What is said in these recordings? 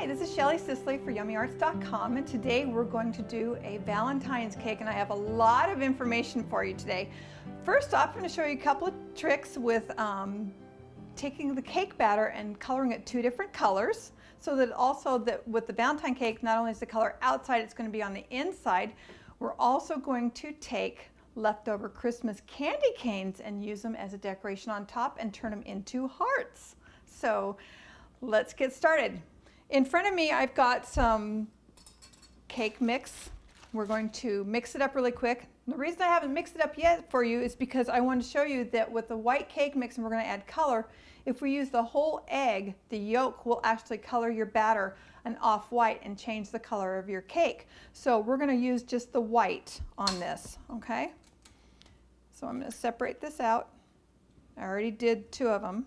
Hi, this is Shelly Sicily for YummyArts.com, and today we're going to do a Valentine's cake, and I have a lot of information for you today. First off, I'm going to show you a couple of tricks with taking the cake batter and coloring it two different colors, so that also that with the Valentine cake, not only is the color outside, it's going to be on the inside. We're also going to take leftover Christmas candy canes and use them as a decoration on top and turn them into hearts. So let's get started. In front of me, I've got some cake mix. We're going to mix it up really quick. The reason I haven't mixed it up yet for you is because I want to show you that with the white cake mix, and we're going to add color, if we use the whole egg, the yolk will actually color your batter an off-white and change the color of your cake. So we're going to use just the white on this, okay? So I'm going to separate this out. I already did two of them.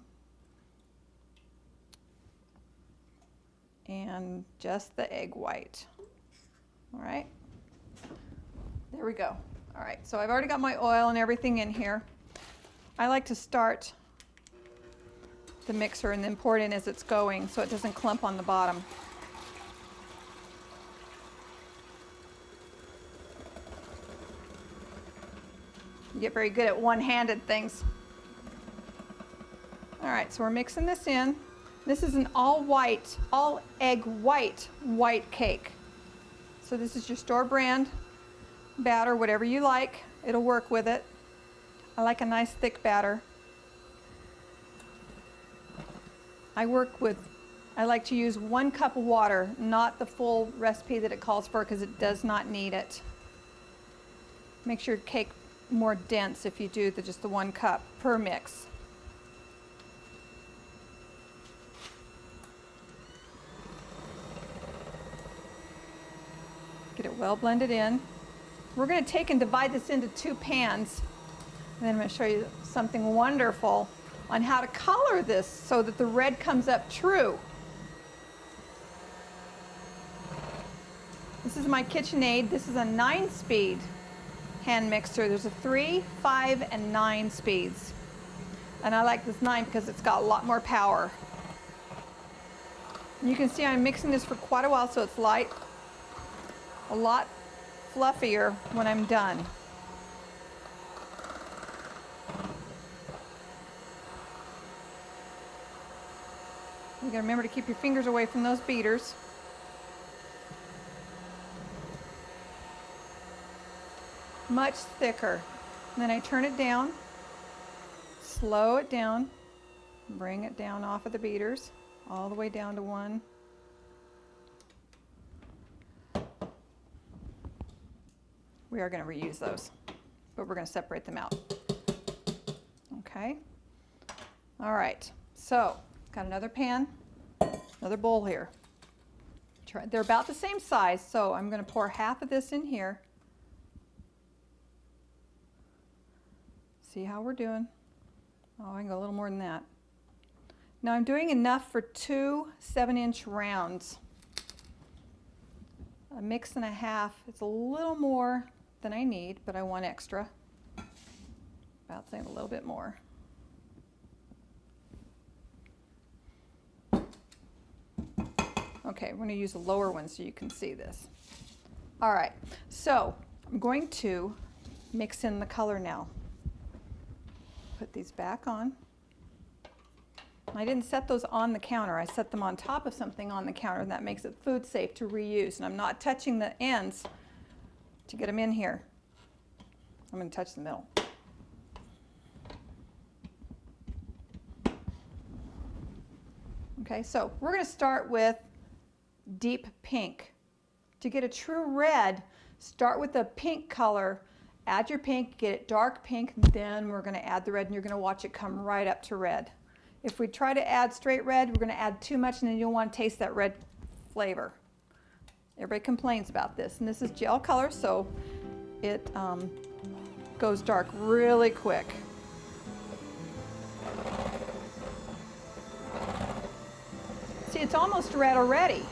And just the egg white. All right, there we go. All right, so I've already got my oil and everything in here. I like to start the mixer and then pour it in as it's going so it doesn't clump on the bottom. You get very good at one-handed things. All right, so we're mixing this in. This is an all-white, all-egg white cake. So this is your store brand batter, whatever you like. It'll work with it. I like a nice thick batter. I like to use 1 cup of water, not the full recipe that it calls for, because it does not need it. Makes your cake more dense if you do just the 1 cup per mix. Get it well blended in. We're going to take and divide this into 2 pans, and then I'm going to show you something wonderful on how to color this so that the red comes up true. This is my KitchenAid. This is a 9-speed hand mixer. There's a 3, 5, and 9 speeds. And I like this 9 because it's got a lot more power. You can see I'm mixing this for quite a while, so it's light. A lot fluffier when I'm done. You gotta remember to keep your fingers away from those beaters. Much thicker. And then I turn it down, slow it down, bring it down off of the beaters, all the way down to 1. We are going to reuse those, but we're going to separate them out. Okay. All right. So, got another pan, another bowl here. They're about the same size, so I'm going to pour half of this in here. See how we're doing? Oh, I can go a little more than that. Now I'm doing enough for 2 7-inch rounds. A mix and a half. It's a little more than I need, but I want extra. About saying a little bit more. Okay, we're going to use a lower one so you can see this. All right, so I'm going to mix in the color now. Put these back on. I didn't set those on the counter. I set them on top of something on the counter, and that makes it food safe to reuse. And I'm not touching the ends to get them in here. I'm going to touch the middle. Okay, so we're going to start with deep pink. To get a true red, start with the pink color, add your pink, get it dark pink, then we're going to add the red, and you're going to watch it come right up to red. If we try to add straight red, we're going to add too much, and then you'll want to taste that red flavor. Everybody complains about this, and this is gel color, so it goes dark really quick. See, it's almost red already.